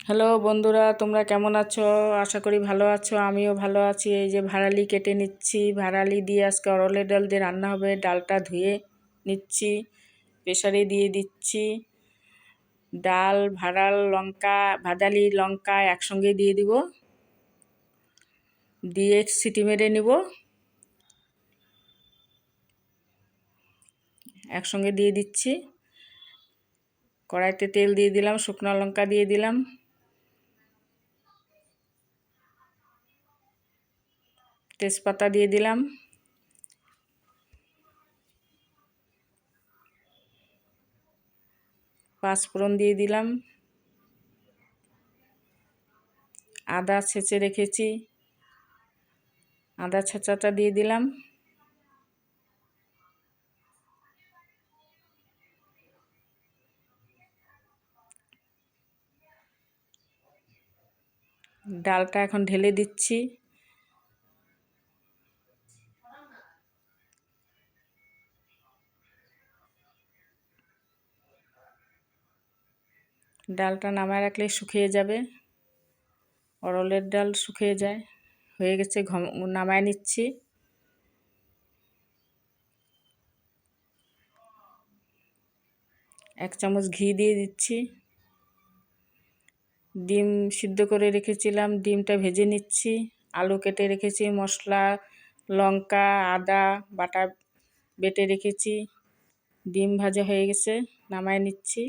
Hello বন্ধুরা, তোমরা কেমন আছো? আশা করি ভালো আছো। আমিও ভালো আছি। এই যে ভাড়ালি কেটে নিচ্ছি। ভাড়ালি দিয়ে আজকে অরলের ডাল দিয়ে রান্না হবে। ডালটা ধুয়ে নিচ্ছি, প্রেসারে দিয়ে দিচ্ছি। ডাল, ভাড়াল, লঙ্কা, ভাজালি লঙ্কা একসঙ্গে দিয়ে দিব, দিয়ে সিটি মেরে নিব। একসঙ্গে দিয়ে দিচ্ছি। কড়াইতে তেল দিয়ে দিলাম, শুকনো লঙ্কা দিয়ে দিলাম, তেজপাতা দিয়ে দিলাম, পাঁচফোড়ন দিয়ে দিলাম, আদা ছেঁচে রেখেছি, আদা ছেঁচাটা দিয়ে দিলাম, ডালটা এখন ঢেলে দিচ্ছি। ডালটা নামায় রাখলে শুকিয়ে যাবে। অরলের ডাল শুকিয়ে যায়। হয়ে গেছে, নামায় নিচ্ছি। এক চামচ ঘি দিয়ে দিচ্ছি। ডিম সিদ্ধ করে রেখেছিলাম, ডিমটা ভেজে নিচ্ছি। আলু কেটে রেখেছি, মশলা, লঙ্কা, আদা বাটা বেটে রেখেছি। ডিম ভাজা হয়ে গেছে, নামায় নিচ্ছি।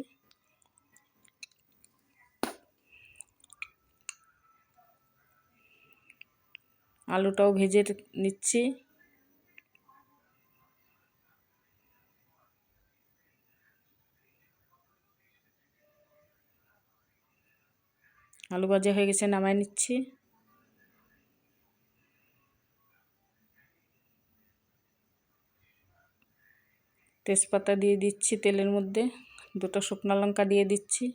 আলুটাও ভেজে নিচ্ছি। আলু ভাজা হয়ে গেছে, নামায় নিচ্ছি। তেজপাতা দিয়ে দিচ্ছি তেলের মধ্যে, দুটো শুকনো লঙ্কা দিয়ে দিচ্ছি।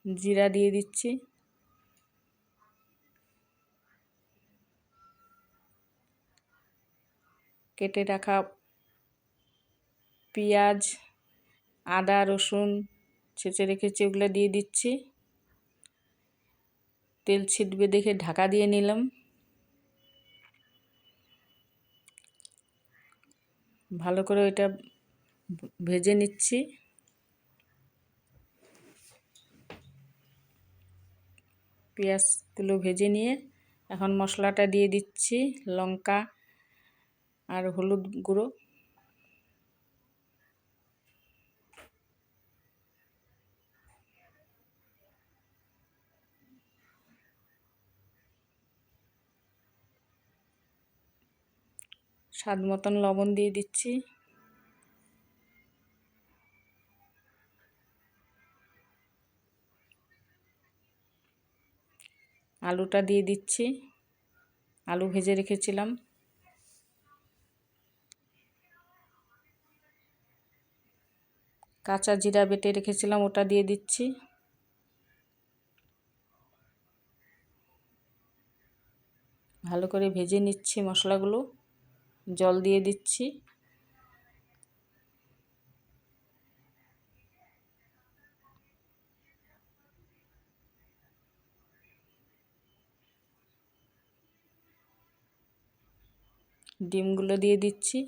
জিরা দিয়ে দিচ্ছি। কেটে রাখা পেঁয়াজ, আদা, রসুন ছেঁচে রেখেছি, ওগুলো দিয়ে দিচ্ছি। তেল ছিটবে দেখে ঢাকা দিয়ে নিলাম। ভালো করে ওইটা ভেজে নিচ্ছি। পেঁয়াজগুলো ভেজে নিয়ে এখন মশলাটা দিয়ে দিচ্ছি। লঙ্কা আর হলুদ গুঁড়ো, স্বাদ মতন লবণ দিয়ে দিচ্ছি। আলুটা দিয়ে দিচ্ছি, আলু ভেজে রেখেছিলাম। কাঁচা জিরা বেটে রেখেছিলাম, ওটা দিয়ে দিচ্ছি। ভালো করে ভেজে নিচ্ছি মশলাগুলো। জল দিয়ে দিচ্ছি। ডিমগুলো দিয়ে দিচ্ছি।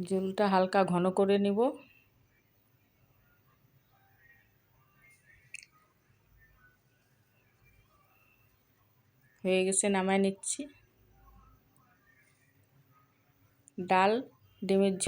ঝোলটা হালকা ঘন করে নিব। হয়ে গেছে, নামায় নিচ্ছি। ডাল, ডিমের